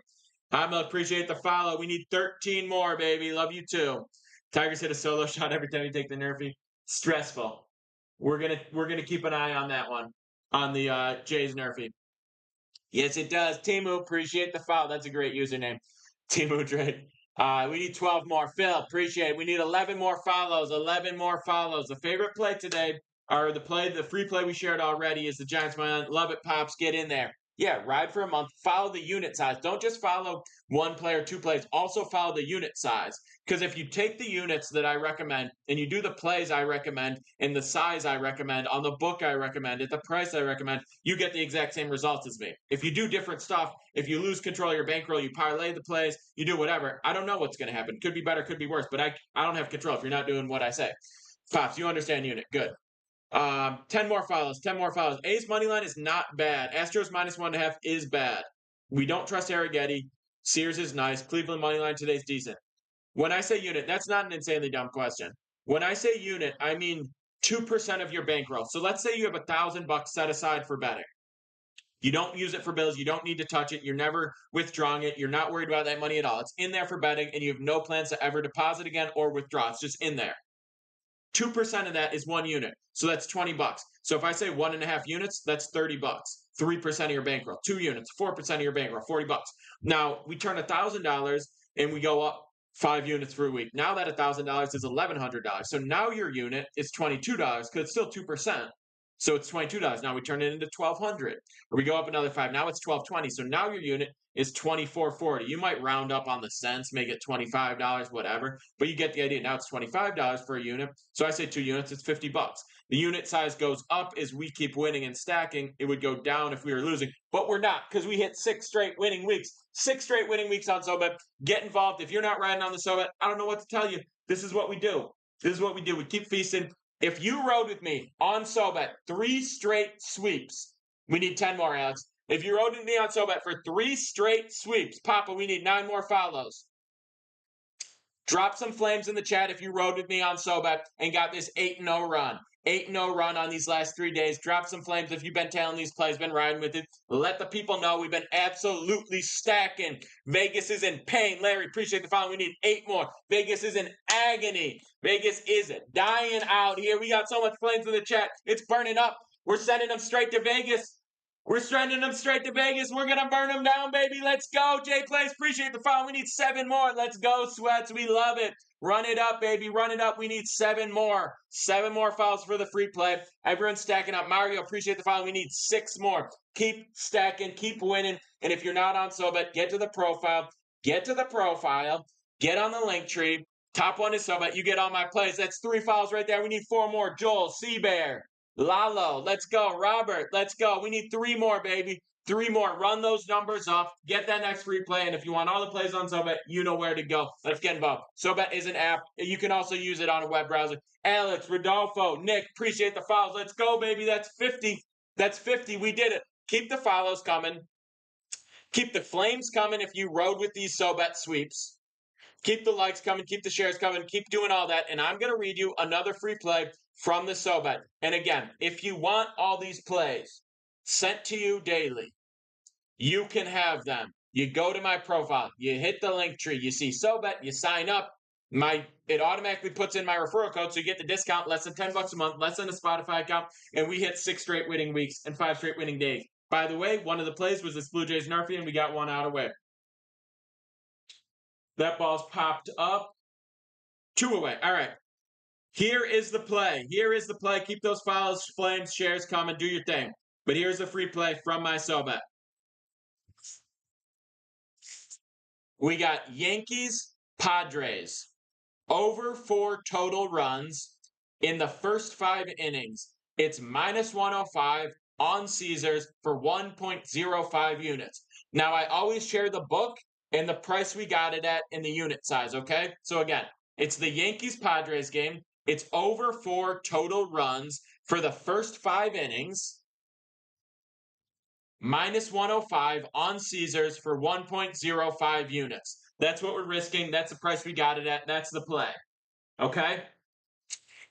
I'm gonna appreciate the follow. We need 13 more, baby. Love you too. Tigers hit a solo shot every time you take the Nerfy. Stressful. We're gonna keep an eye on that one. On the Jays Nerfy. Yes, it does. Timu, appreciate the follow. That's a great username. Timu Drake. We need 12 more. Phil, appreciate it. We need 11 more follows. 11 more follows. The favorite play today, or the free play we shared already, is the Giants money. Love it, Pops. Get in there. Yeah, ride for a month. Follow the unit size. Don't just follow one play or two plays. Also follow the unit size. Because if you take the units that I recommend and you do the plays I recommend and the size I recommend on the book I recommend at the price I recommend, you get the exact same results as me. If you do different stuff, if you lose control of your bankroll, you parlay the plays, you do whatever, I don't know what's going to happen. Could be better, could be worse, but I don't have control if you're not doing what I say. Pops, you understand unit. Good. 10 more follows. A's money line is not bad. Astros minus 1.5 is bad. We don't trust Arrighetti. Sears is nice. Cleveland money line today is decent. When I say unit, that's not an insanely dumb question. When I say unit, I mean 2% of your bankroll. So let's say you have $1,000 set aside for betting. You don't use it for bills. You don't need to touch it. You're never withdrawing it. You're not worried about that money at all. It's in there for betting, and you have no plans to ever deposit again or withdraw. It's just in there. 2% of that is 1 unit. So that's $20. So if I say 1.5 units, that's $30. 3% of your bankroll. 2 units, 4% of your bankroll, $40. Now, we turn $1,000 and we go up 5 units for a week. Now that $1,000 is $1,100. So now your unit is $22 because it's still 2%. So it's $22. Now we turn it into $1,200. Or we go up another 5. Now it's $1,220. So now your unit is $24.40. You might round up on the cents, make it $25, whatever. But you get the idea. Now it's $25 for a unit. So I say 2 units, it's $50. The unit size goes up as we keep winning and stacking. It would go down if we were losing. But we're not, because we hit 6 straight winning weeks. 6 straight winning weeks on SoBet. Get involved. If you're not riding on the SoBet, I don't know what to tell you. This is what we do. This is what we do. We keep feasting. If you rode with me on SoBet 3 straight sweeps, we need 10 more, Alex. If you rode with me on SoBet for 3 straight sweeps, Papa, we need 9 more follows. Drop some flames in the chat if you rode with me on SoBet and got this 8-0 run. 8-0 run on these last 3 days. Drop some flames if you've been tailing these plays, been riding with it. Let the people know we've been absolutely stacking. Vegas is in pain. Larry, appreciate the follow. We need 8 more. Vegas is in agony. Vegas is dying out here. We got so much flames in the chat. It's burning up. We're sending them straight to Vegas. We're sending them straight to Vegas. We're going to burn them down, baby. Let's go. Jay Plays, appreciate the follow. We need 7 more. Let's go, Sweats. We love it. Run it up, baby. Run it up. We need 7 more. 7 more fouls for the free play. Everyone's stacking up. Mario, appreciate the follow. We need 6 more. Keep stacking. Keep winning. And if you're not on SoBet, get to the profile. Get to the profile. Get on the link tree. Top one is SoBet. You get all my plays. That's 3 fouls right there. We need 4 more. Joel, Seabear, Lalo, let's go. Robert, let's go. We need 3 more, baby. 3 more. Run those numbers up. Get that next free play. And if you want all the plays on SoBet, you know where to go. Let's get involved. SoBet is an app. You can also use it on a web browser. Alex, Rodolfo, Nick, appreciate the follows. Let's go, baby. That's 50. That's 50. We did it. Keep the follows coming. Keep the flames coming if you rode with these SoBet sweeps. Keep the likes coming. Keep the shares coming. Keep doing all that. And I'm going to read you another free play from the SoBet. And again, if you want all these plays sent to you daily, you can have them. You go to my profile, you hit the link tree, you see SoBet, you sign up. It automatically puts in my referral code, so you get the discount, less than $10 a month, less than a Spotify account, and we hit 6 straight winning weeks and 5 straight winning days. By the way, one of the plays was this Blue Jays Nerfy, and we got one out of the way. That ball's popped up. 2 away. All right. Here is the play. Here is the play. Keep those follows, flames, shares coming. Do your thing. But here's a free play from my SoBet. We got Yankees, Padres. Over 4 total runs in the first 5 innings. It's minus 105 on Caesars for 1.05 units. Now, I always share the book and the price we got it at in the unit size, okay? So again, it's the Yankees-Padres game. It's over 4 total runs for the first 5 innings. Minus 105 on Caesars for 1.05 units. That's what we're risking. That's the price we got it at. That's the play, okay?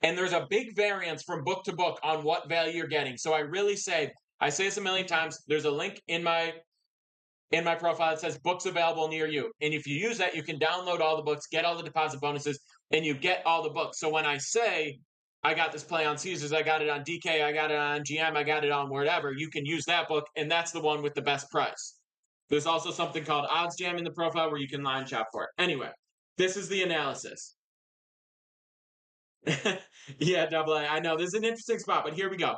And there's a big variance from book to book on what value you're getting. So I say this a million times, there's a link in my profile that says books available near you. And if you use that, you can download all the books, get all the deposit bonuses, and you get all the books. So when I say I got this play on Caesars, I got it on DK, I got it on GM, I got it on wherever, you can use that book, and that's the one with the best price. There's also something called Odds Jam in the profile where you can line shop for it. Anyway, this is the analysis. Yeah, double A. I know this is an interesting spot, but here we go.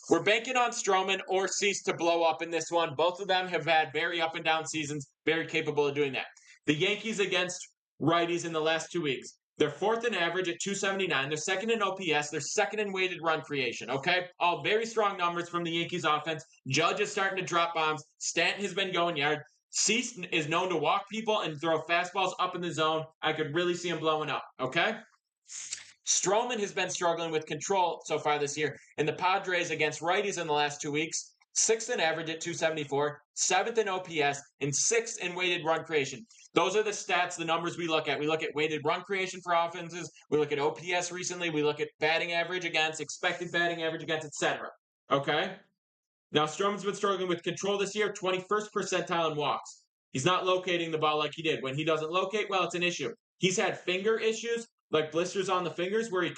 We're banking on Stroman or Cease to blow up in this one. Both of them have had very up and down seasons, very capable of doing that. The Yankees against righties in the last 2 weeks. They're 4th in average at 279. They're 2nd in OPS. They're 2nd in weighted run creation, okay? All very strong numbers from the Yankees offense. Judge is starting to drop bombs. Stanton has been going yard. Cease is known to walk people and throw fastballs up in the zone. I could really see him blowing up, okay? Stroman has been struggling with control so far this year. And the Padres against righties in the last 2 weeks, 6th in average at 274, 7th in OPS, and 6th in weighted run creation. Those are the stats, the numbers we look at. We look at weighted run creation for offenses. We look at OPS recently. We look at batting average against, expected batting average against, etc. Okay? Now, Stroman's been struggling with control this year, 21st percentile in walks. He's not locating the ball like he did. When he doesn't locate, well, it's an issue. He's had finger issues, like blisters on the fingers, where he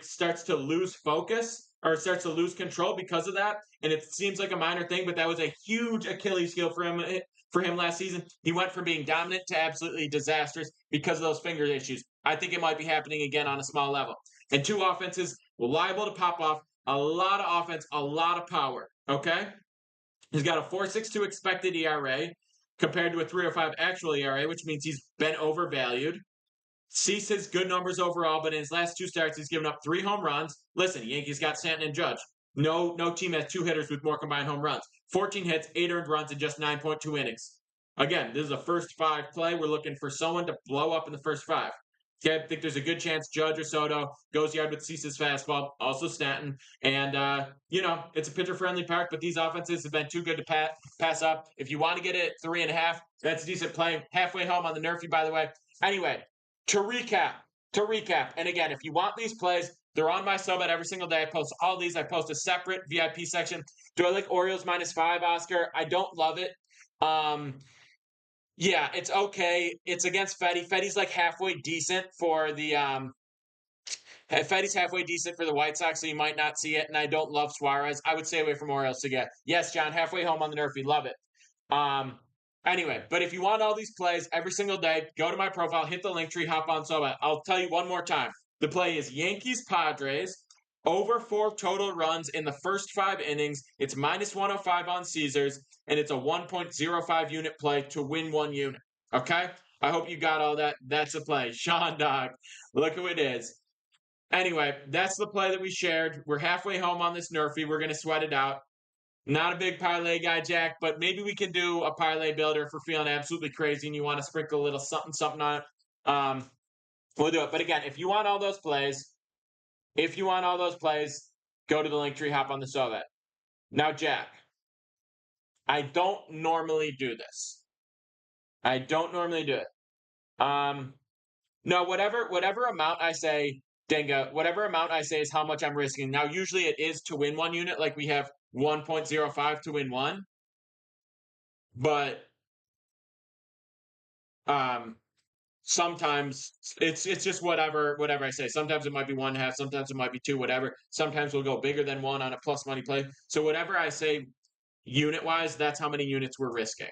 starts to lose focus or starts to lose control because of that. And it seems like a minor thing, but that was a huge Achilles heel for him last season. He went from being dominant to absolutely disastrous because of those finger issues. I think it might be happening again on a small level. And 2 offenses liable to pop off a lot of offense, a lot of power. Okay, he's got a 4.62 expected ERA compared to a 3.05 actual ERA, which means he's been overvalued. Cease has good numbers overall, but in his last 2 starts, he's given up 3 home runs. Listen, Yankees got Stanton and Judge. No team has 2 hitters with more combined home runs. 14 hits, 8 earned runs in just 9.2 innings. Again, this is a first 5 play. We're looking for someone to blow up in the first 5. Okay, I think there's a good chance Judge or Soto goes yard with Cease's fastball, also Stanton. And, it's a pitcher-friendly park, but these offenses have been too good to pass up. If you want to get it at 3.5, that's a decent play. Halfway home on the Nerfy, by the way. Anyway, to recap, and again, if you want these plays, they're on my sub at every single day. I post all these. I post a separate VIP section. Do I like Orioles -5, Oscar? I don't love it. Yeah, it's okay. It's against Fetty. Fetty's like halfway decent for the Fetty's halfway decent for the White Sox, so you might not see it. And I don't love Suarez. I would stay away from Orioles to get. Yes, John, halfway home on the Nerfy. Love it. Anyway, but if you want all these plays every single day, go to my profile, hit the link tree, hop on Soba. I'll tell you one more time. The play is Yankees Padres over 4 total runs in the first 5 innings. It's -105 on Caesars, and it's a 1.05 unit play to win 1 unit. Okay? I hope you got all that. That's the play. Sean Dog, look who it is. Anyway, that's the play that we shared. We're halfway home on this Nerfy. We're going to sweat it out. Not a big parlay guy, Jack, but maybe we can do a parlay builder if we're feeling absolutely crazy and you want to sprinkle a little something on it. We'll do it. But again, if you want all those plays, go to the link tree, hop on the Sovet. Now, Jack, I don't normally do this. No, whatever amount I say, Denga, whatever amount I say is how much I'm risking. Now, usually it is to win 1 unit, like we have 1.05 to win 1. But sometimes it's just whatever I say. Sometimes it might be 1.5, sometimes it might be 2, whatever. Sometimes we'll go bigger than 1 on a plus money play. So whatever I say unit wise, that's how many units we're risking.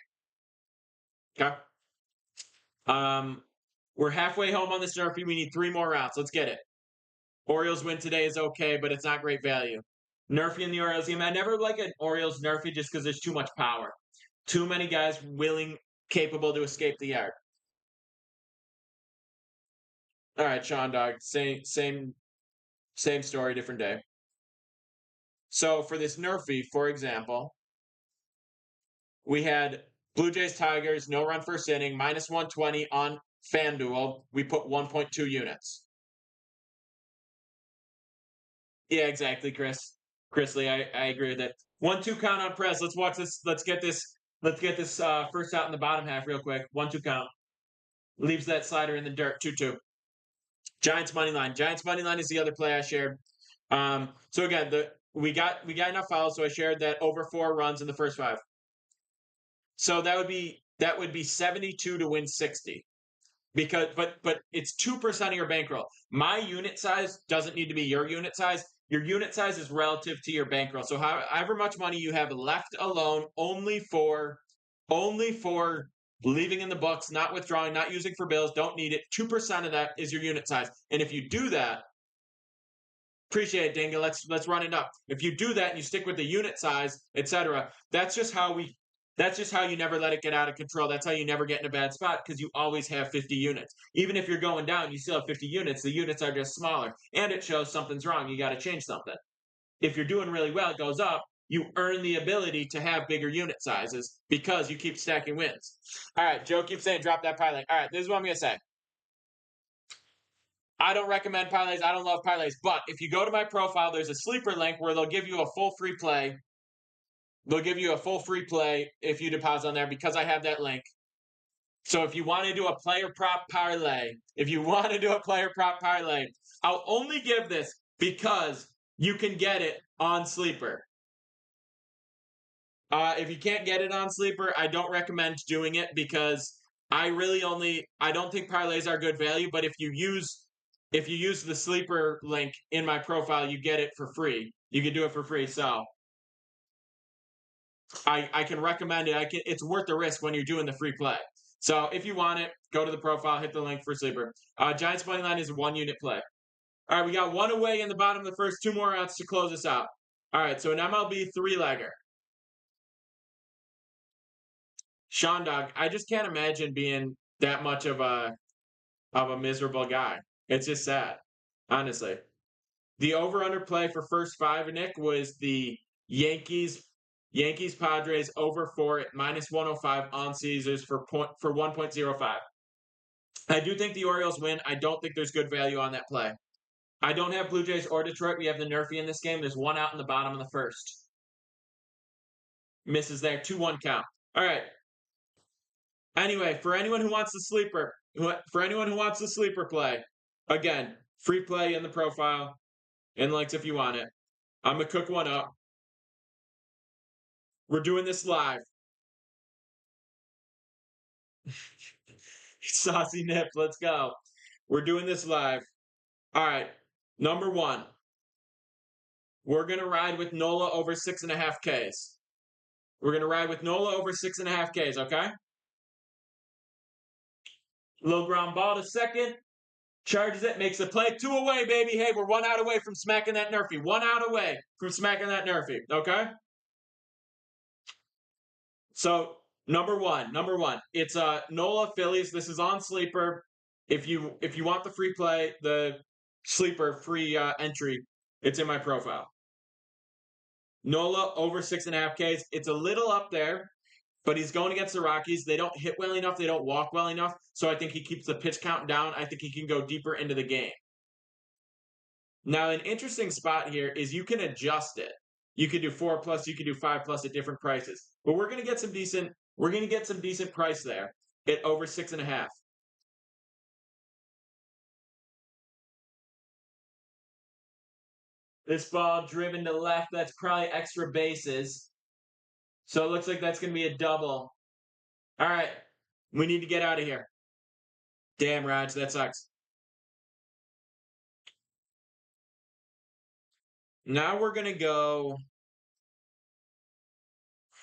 Okay. We're halfway home on this Nerfy. We need 3 more rounds. Let's get it. Orioles win today is okay, but it's not great value. Nerfy and the Orioles game. I never like an Orioles Nerfy just because there's too much power. Too many guys capable to escape the yard. All right, Sean Dog. Same story, different day. So for this Nerfy, for example, we had Blue Jays Tigers, no run first inning, -120 on FanDuel. We put 1.2 units. Yeah, exactly, Chris Lee. I agree with that. 1-2 count on press. Let's watch this. Let's get this first out in the bottom half real quick. 1-2 count. Leaves that slider in the dirt. 2-2. Giants money line. Giants money line is the other play I shared. So again, we got enough fouls, so I shared that over 4 runs in the first 5. So that would be 72 to win 60. Because but it's 2% of your bankroll. My unit size doesn't need to be your unit size. Your unit size is relative to your bankroll. So however much money you have left alone, only for leaving in the books, not withdrawing, not using for bills, don't need it. 2% of that is your unit size. And if you do that, appreciate it, Dinga. Let's run it up. If you do that and you stick with the unit size, etc., that's just how you never let it get out of control. That's how you never get in a bad spot, because you always have 50 units. Even if you're going down, you still have 50 units. The units are just smaller, and it shows something's wrong. You got to change something. If you're doing really well, it goes up. You earn the ability to have bigger unit sizes because you keep stacking wins. All right, Joe keeps saying drop that parlay. All right, this is what I'm going to say. I don't recommend parlays. I don't love parlays. But if you go to my profile, there's a sleeper link where they'll give you a full free play. They'll give you a full free play if you deposit on there because I have that link. So if you want to do a player prop parlay, I'll only give this because you can get it on Sleeper. If you can't get it on Sleeper, I don't recommend doing it because I don't think parlays are good value, but if you use the Sleeper link in my profile, you get it for free. You can do it for free, so I can recommend it. It's worth the risk when you're doing the free play. So if you want it, go to the profile, hit the link for Sleeper. Giants money line is a 1 unit play. All right, we got one away in the bottom of the first, two more outs to close us out. All right, so an MLB three-legger. Sean Dog, I just can't imagine being that much of a miserable guy. It's just sad, honestly. The over/under play for first five, Nick, was the Yankees Padres over 4 at -105 on Caesars for 1.05. I do think the Orioles win. I don't think there's good value on that play. I don't have Blue Jays or Detroit. We have the Nerfy in this game. There's one out in the bottom of the first. Misses there. 2-1 count. All right. Anyway, for anyone who wants the sleeper play, again, free play in the profile, and links if you want it. I'm gonna cook one up. We're doing this live. Saucy Nip, let's go. We're doing this live. All right. Number one, we're gonna ride with Nola over 6.5 Ks. We're gonna ride with Nola over 6.5 Ks, okay? Low ground ball to second. Charges it, makes a play. 2 away, baby. Hey, we're 1 out away from smacking that Nerfy. 1 out away from smacking that Nerfy, okay? So, number one. It's Nola Phillies. This is on Sleeper. If you want the free play, the Sleeper free entry, it's in my profile. Nola over 6.5 Ks. It's a little up there, but he's going against the Rockies. They don't hit well enough. They don't walk well enough. So I think he keeps the pitch count down. I think he can go deeper into the game. Now, an interesting spot here is you can adjust it. You could do 4+, you could do 5+ at different prices. But we're gonna get some decent price there at over 6.5. This ball driven to left, that's probably extra bases. So it looks like that's gonna be a double. All right. We need to get out of here. Damn, Raj, that sucks. Now we're gonna go.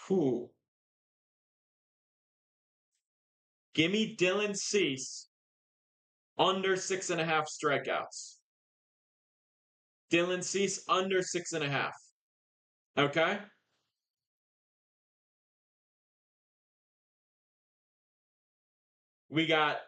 Whew. Give me Dylan Cease under 6.5 strikeouts. Dylan Cease under 6.5. Okay. We got.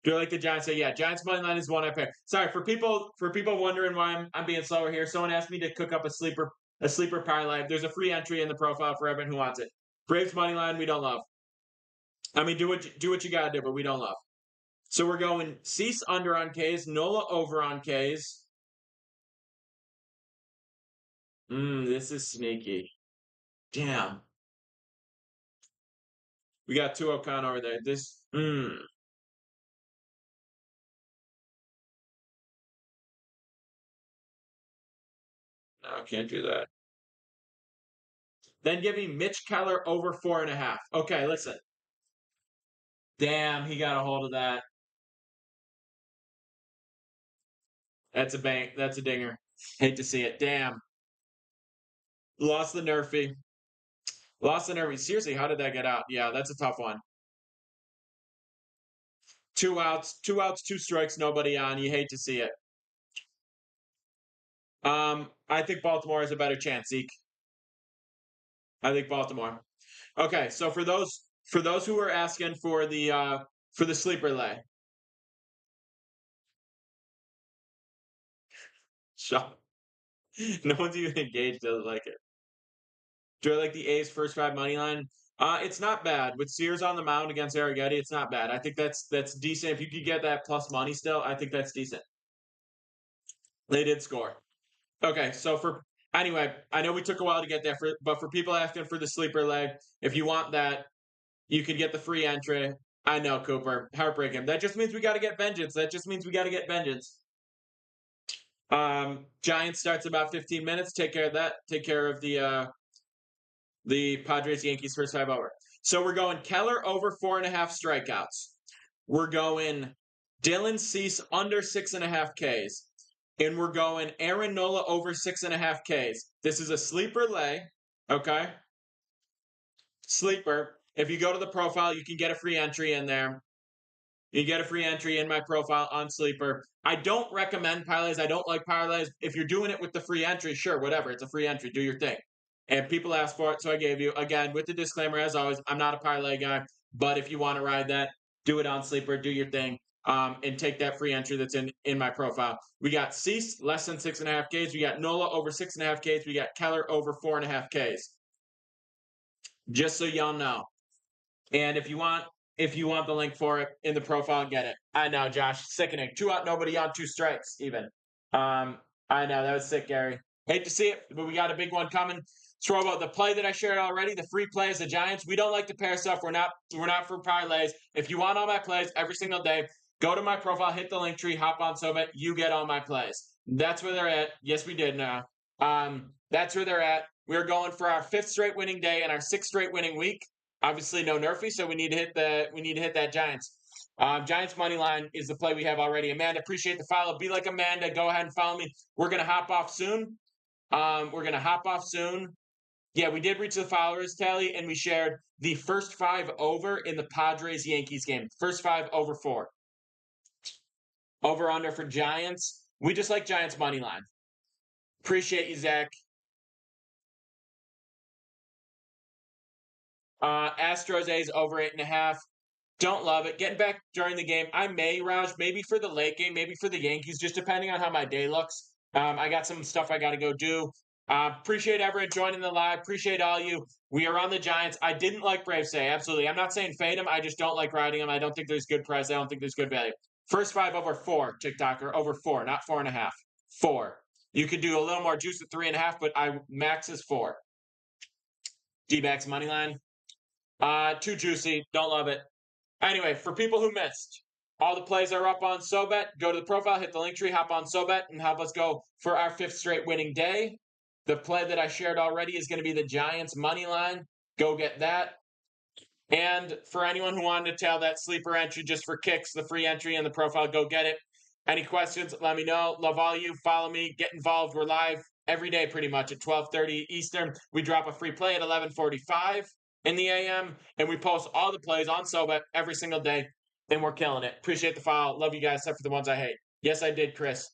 Do you like the Giants? Say yeah. Giants money line is one I pick. Sorry for people wondering why I'm being slower here. Someone asked me to cook up a sleeper parlay. There's a free entry in the profile for everyone who wants it. Braves money line we don't love. I mean, do what you gotta do, but we don't love. So we're going Cease under on Ks, Nola over on Ks. This is sneaky. Damn. We got 2-0 count over there. No, can't do that. Then give me Mitch Keller over 4.5. Okay, listen. Damn, he got a hold of that. That's a bank. That's a dinger. Hate to see it. Damn. Lost the Nerfy. Seriously, how did that get out? Yeah, that's a tough one. 2 outs, 2 strikes, nobody on. You hate to see it. I think Baltimore has a better chance, Zeke. I think Baltimore. Okay, so for those who are asking for the sleeper lay. Shut. No one's even engaged, doesn't like it. Do I like the A's first 5 money line? It's not bad. With Sears on the mound against Arrighetti, it's not bad. I think that's decent. If you could get that plus money still, I think that's decent. They did score. Okay, so anyway, I know we took a while to get there, but for people asking for the sleeper leg, if you want that, you can get the free entry. I know, Cooper. Heartbreaking. That just means we got to get vengeance. Giants starts about 15 minutes. Take care of that. Take care of the Padres Yankees first 5 over. So we're going Keller over 4.5 strikeouts. We're going Dylan Cease under 6.5 Ks. And we're going Aaron Nola over 6.5 Ks. This is a sleeper lay. Okay. Sleeper. If you go to the profile, you can get a free entry in there. You get a free entry in my profile on Sleeper. I don't recommend parlays. I don't like parlays. If you're doing it with the free entry, sure, whatever. It's a free entry. Do your thing. And people ask for it, so I gave you. Again, with the disclaimer, as always, I'm not a parlay guy. But if you want to ride that, do it on Sleeper. Do your thing. And take that free entry that's in my profile. We got Cease less than 6.5 Ks. We got Nola over 6.5 Ks. We got Keller over 4.5 Ks. Just so y'all know. And if you want the link for it in the profile, get it. I know, Josh, sickening. 2 out, nobody on, 2 strikes, even. I know that was sick, Gary. Hate to see it, but we got a big one coming. Throw about the play that I shared already. The free play is the Giants. We don't like to pair stuff. We're not for parlays. If you want all my plays every single day, go to my profile, hit the link tree, hop on SoBet. You get all my plays. That's where they're at. Yes, we did now. That's where they're at. We're going for our 5th straight winning day and our 6th straight winning week. Obviously, no Nerfy, so we need to hit that Giants. Giants money line is the play we have already. Amanda, appreciate the follow. Be like Amanda. Go ahead and follow me. We're gonna hop off soon. Yeah, we did reach the followers tally, and we shared the first 5 over in the Padres Yankees game. First 5 over 4. Over under for Giants. We just like Giants money line. Appreciate you, Zach. Astros A's over 8.5. Don't love it. Getting back during the game. I may, Raj, maybe for the late game, maybe for the Yankees, just depending on how my day looks. I got some stuff I got to go do. Appreciate everyone joining the live. Appreciate all you. We are on the Giants. I didn't like Braves today. Absolutely. I'm not saying fade them. I just don't like riding them. I don't think there's good price. I don't think there's good value. First 5 over 4, TikToker. Over 4, not 4.5. 4. You could do a little more juice at 3.5, but max is 4. D-backs money line. Too juicy. Don't love it. Anyway, for people who missed, all the plays are up on SoBet. Go to the profile, hit the link tree, hop on SoBet, and help us go for our 5th straight winning day. The play that I shared already is going to be the Giants money line. Go get that. And for anyone who wanted to tell that sleeper entry just for kicks, the free entry in the profile, go get it. Any questions, let me know. Love all you. Follow me. Get involved. We're live every day pretty much at 12:30 Eastern. We drop a free play at 11:45 in the AM, and we post all the plays on SoBet every single day, and we're killing it. Appreciate the follow. Love you guys, except for the ones I hate. Yes, I did, Chris.